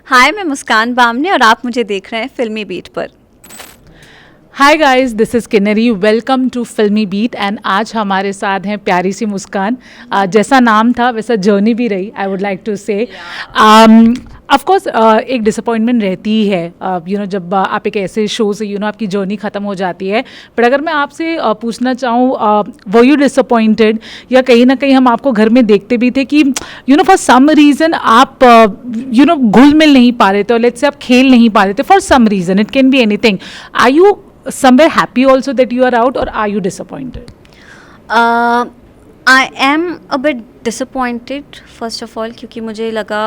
हाय, मैं मुस्कान बामने और आप मुझे देख रहे हैं फिल्मी बीट पर। Hi guys, this is Kinnari. Welcome to Filmi beat. And आज हमारे साथ हैं प्यारी सी मुस्कान। जैसा नाम था वैसा जर्नी भी रही, आई वुड लाइक टू से। ऑफ कोर्स एक डिसअपॉइंटमेंट रहती ही है, जब आप एक ऐसे शो से आपकी जर्नी ख़त्म हो जाती है। बट अगर मैं आपसे पूछना चाहूँ, वर यू डिसअपॉइंटेड, या कहीं ना कहीं हम आपको घर में देखते भी थे कि फॉर सम रीज़न आप घुल मिल नहीं पा रहे थे, और लेट्स से आप खेल नहीं पा रहे थे for some reason, it can be anything. Are you somewhere happy also that you are out, or are you disappointed? I am a bit disappointed first of all, क्योंकि मुझे लगा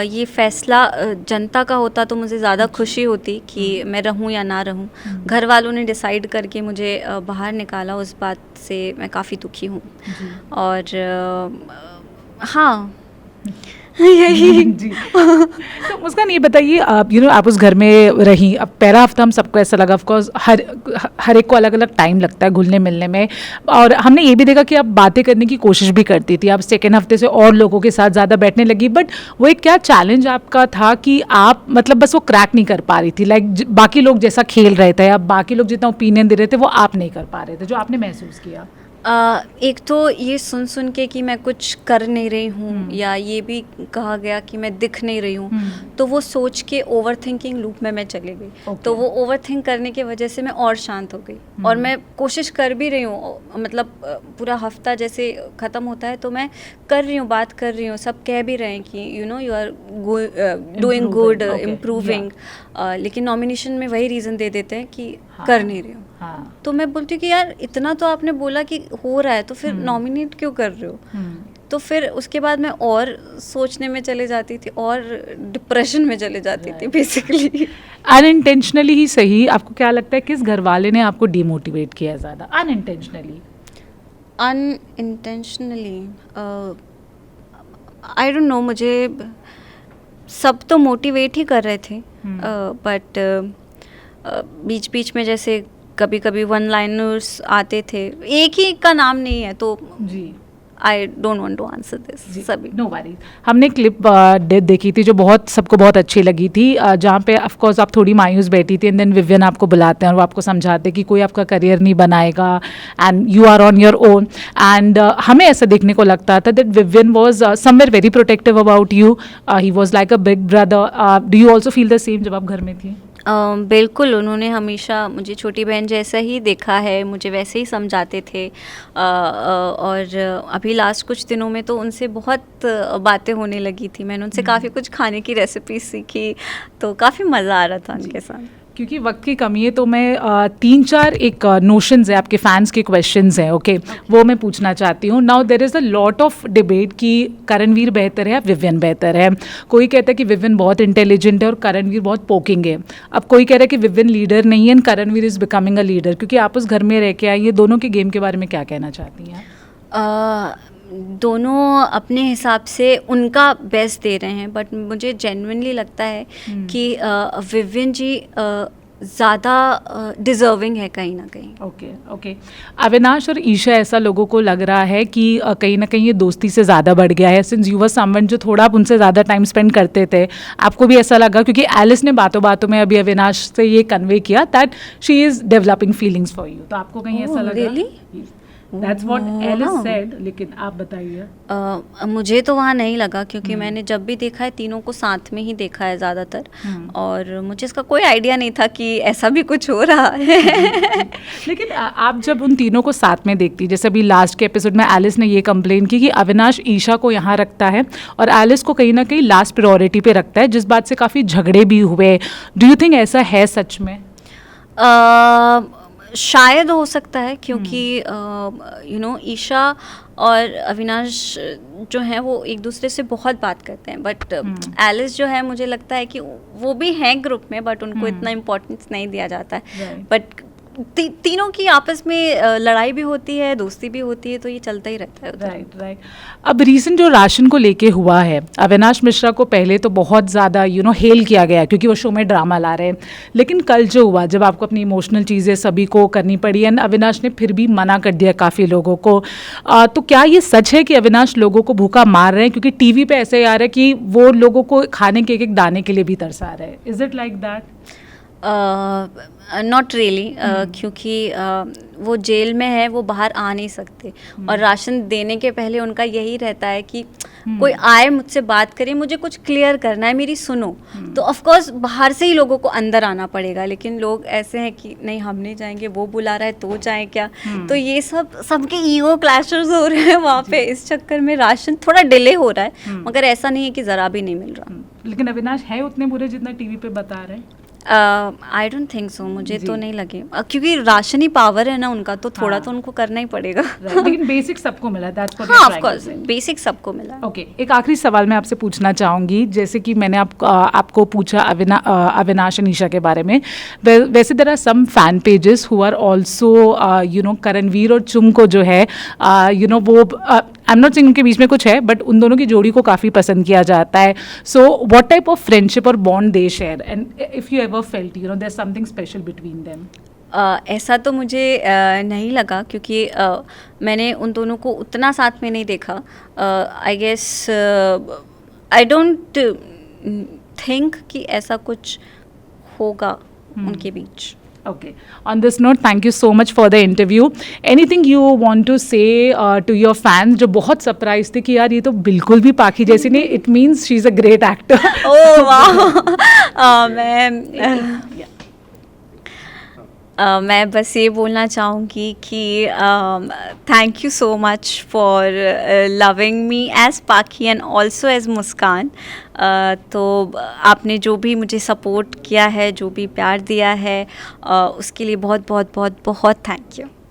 ये फैसला जनता का होता तो मुझे ज़्यादा खुशी होती कि मैं रहूं या ना रहूं। घर वालों ने डिसाइड करके मुझे बाहर निकाला, उस बात से मैं काफ़ी दुखी हूँ। और हाँ, यही जी। तो मुस्कान, ये बताइए, आप उस घर में रही, अब पहला हफ्ता हम सबको ऐसा लगा, ऑफकोर्स हर एक को अलग अलग टाइम लगता है घुलने मिलने में, और हमने ये भी देखा कि आप बातें करने की कोशिश भी करती थी। आप सेकेंड हफ्ते से और लोगों के साथ ज़्यादा बैठने लगी, बट वो एक क्या चैलेंज आपका था कि आप मतलब बस वो क्रैक नहीं कर पा रही थी, लाइक बाकी लोग जैसा खेल रहे थे या बाकी लोग जितना ओपिनियन दे रहे थे वो आप नहीं कर पा रहे थे, जो आपने महसूस किया? एक तो ये सुन के कि मैं कुछ कर नहीं रही हूँ, या ये भी कहा गया कि मैं दिख नहीं रही हूँ, तो वो सोच के ओवर थिंकिंग लूप में मैं चली गई। तो वो ओवर थिंक करने की वजह से मैं और शांत हो गई, और मैं कोशिश कर भी रही हूँ, मतलब पूरा हफ्ता जैसे ख़त्म होता है तो मैं कर रही हूँ, बात कर रही हूँ, सब कह भी रहे हैं कि you are doing good, improving, लेकिन नॉमिनेशन में वही रीज़न दे देते हैं कि कर नहीं रही हूँ। तो मैं बोलती हूँ कि यार इतना तो आपने बोला कि हो रहा है, तो फिर नॉमिनेट क्यों कर रहे हो? तो फिर उसके बाद मैं और सोचने में चले जाती थी और डिप्रेशन में चले जाती थी बेसिकली। अनइंटेंशनली ही सही, आपको क्या लगता है किस घर वाले ने आपको डिमोटिवेट किया है ज़्यादा? अनइंटेंशनली आई डोंट नो, मुझे सब तो मोटिवेट ही कर रहे थे, बट बीच बीच में जैसे कभी कभी वन लाइनर्स आते थे, एक ही का नाम नहीं है तो जी, I don't want to answer this. सभी नो वरीज। हमने क्लिप देखी थी जो सबको बहुत अच्छी लगी थी, जहाँ पे ऑफ कोर्स आप थोड़ी मायूस बैठी थी, एंड देन विवियन आपको बुलाते हैं और वो आपको समझाते हैं कि कोई आपका करियर नहीं बनाएगा and you are on your own. And हमें ऐसा देखने को लगता था that Vivian was somewhere very protective about you, he was like a big brother. Do you also feel the same जब आप घर में थी? बिल्कुल, उन्होंने हमेशा मुझे छोटी बहन जैसा ही देखा है, मुझे वैसे ही समझाते थे। और अभी लास्ट कुछ दिनों में तो उनसे बहुत बातें होने लगी थी, मैंने उनसे काफ़ी कुछ खाने की रेसिपी सीखी, तो काफ़ी मज़ा आ रहा था उनके साथ। क्योंकि वक्त की कमी है तो मैं 3-4 एक नोशंस है, आपके फैंस के क्वेश्चंस हैं, ओके, वो मैं पूछना चाहती हूँ। Now there is a lot of debate कि करणवीर बेहतर है या विवियन बेहतर है। कोई कहता है कि विवियन बहुत इंटेलिजेंट है और करणवीर बहुत पोकिंग है। अब कोई कह रहा है कि विवियन लीडर नहीं है and Karanveer is becoming a leader. क्योंकि आप उस घर में रह के आई, ये दोनों के गेम के बारे में क्या कहना चाहती हैं? दोनों अपने हिसाब से उनका बेस्ट दे रहे हैं, बट मुझे जेन्युइनली लगता है कि विवियन जी ज़्यादा डिज़र्विंग है कहीं ना कहीं। ओके। अविनाश और ईशा, ऐसा लोगों को लग रहा है कि कहीं ना कहीं ये दोस्ती से ज़्यादा बढ़ गया है, सिंस यू वर समवन जो थोड़ा आप उनसे ज़्यादा टाइम स्पेंड करते थे। आपको भी ऐसा लगा? क्योंकि एलिस ने बातों बातों में अभी अविनाश से ये कन्वे किया that she is developing feelings for you, तो आपको कहीं ऐसा लगा? really? That's what Alice said, लेकिन आप बताइए। मुझे तो वहाँ नहीं लगा, क्योंकि मैंने जब भी देखा है तीनों को साथ में ही देखा है ज़्यादातर, और मुझे इसका कोई आइडिया नहीं था कि ऐसा भी कुछ हो रहा है। लेकिन आप जब उन तीनों को साथ में देखती, जैसे अभी लास्ट के एपिसोड में एलिस ने ये कंप्लेन की कि अविनाश ईशा को यहाँ रखता है और एलिस को कहीं ना कहीं लास्ट प्रायोरिटी पे रखता है, जिस बात से काफ़ी झगड़े भी हुए। डू यू थिंक ऐसा है सच में? शायद हो सकता है, क्योंकि ईशा और अविनाश जो हैं वो एक दूसरे से बहुत बात करते हैं, बट एलिस जो है मुझे लगता है कि वो भी हैं ग्रुप में, बट उनको इतना इम्पोर्टेंस नहीं दिया जाता है। बट तीनों की आपस में लड़ाई भी होती है, दोस्ती भी होती है, तो ये चलता ही रहता है उधर। राइट। अब रीसेंट जो राशन को लेके हुआ है, अविनाश मिश्रा को पहले तो बहुत ज़्यादा हेल किया गया क्योंकि वो शो में ड्रामा ला रहे हैं, लेकिन कल जो हुआ जब आपको अपनी इमोशनल चीज़ें सभी को करनी पड़ी एंड अविनाश ने फिर भी मना कर दिया काफ़ी लोगों को, तो क्या ये सच है कि अविनाश लोगों को भूखा मार रहे हैं? क्योंकि टीवी पे ऐसे ही आ रहा है कि वो लोगों को खाने के एक दाने के लिए भी तरसा रहे हैं। Is it like that? Not really, क्योंकि वो जेल में है, वो बाहर आ नहीं सकते, और राशन देने के पहले उनका यही रहता है कि कोई आए मुझसे बात करे, मुझे कुछ क्लियर करना है, मेरी सुनो। तो ऑफ कोर्स बाहर से ही लोगों को अंदर आना पड़ेगा, लेकिन लोग ऐसे हैं कि नहीं हम नहीं जाएंगे, वो बुला रहा है तो जाएं क्या। तो ये सबके ईगो क्लैशेस हो रहे हैं वहाँ पे, इस चक्कर में राशन थोड़ा डिले हो रहा है, मगर ऐसा नहीं है कि ज़रा भी नहीं मिल रहा। लेकिन अविनाश है उतने बुरे जितना टीवी पे बता रहे हैं? आई डोंट थिंक सो, मुझे तो नहीं लगे, क्योंकि राशन ही पावर है ना उनका, तो थोड़ा तो उनको करना ही पड़ेगा। लेकिन बेसिक सबको मिला, दैट्स व्हाट। हाँ, ऑफ कोर्स बेसिक सबको मिला। ओके, एक आखिरी सवाल मैं आपसे पूछना चाहूँगी, जैसे कि मैंने आपको पूछा अविनाश अनीशा के बारे में, वैसे there are some fan pages who are also Karanveer और चुम को जो है वो आई एम नॉट सेइंग उनके बीच में कुछ है, बट उन दोनों की जोड़ी को काफ़ी पसंद किया जाता है। So what type of friendship और bond they share, and if you ever felt there is something special between them? ऐसा तो मुझे नहीं लगा, क्योंकि मैंने उन दोनों को उतना साथ में नहीं देखा। I guess I don't think कि ऐसा कुछ होगा उनके बीच। Okay. On this note, thank you so much for the interview. Anything you want to say to your fans जो बहुत सरप्राइज थे कि यार ये तो बिल्कुल भी पाखी जैसी नहीं, it means she is a great actor. Oh wow. मैं बस ये बोलना चाहूँगी कि thank you so much for loving me as Pakhi and also as Muskan. तो आपने जो भी मुझे सपोर्ट किया है, जो भी प्यार दिया है, उसके लिए बहुत बहुत बहुत बहुत थैंक यू।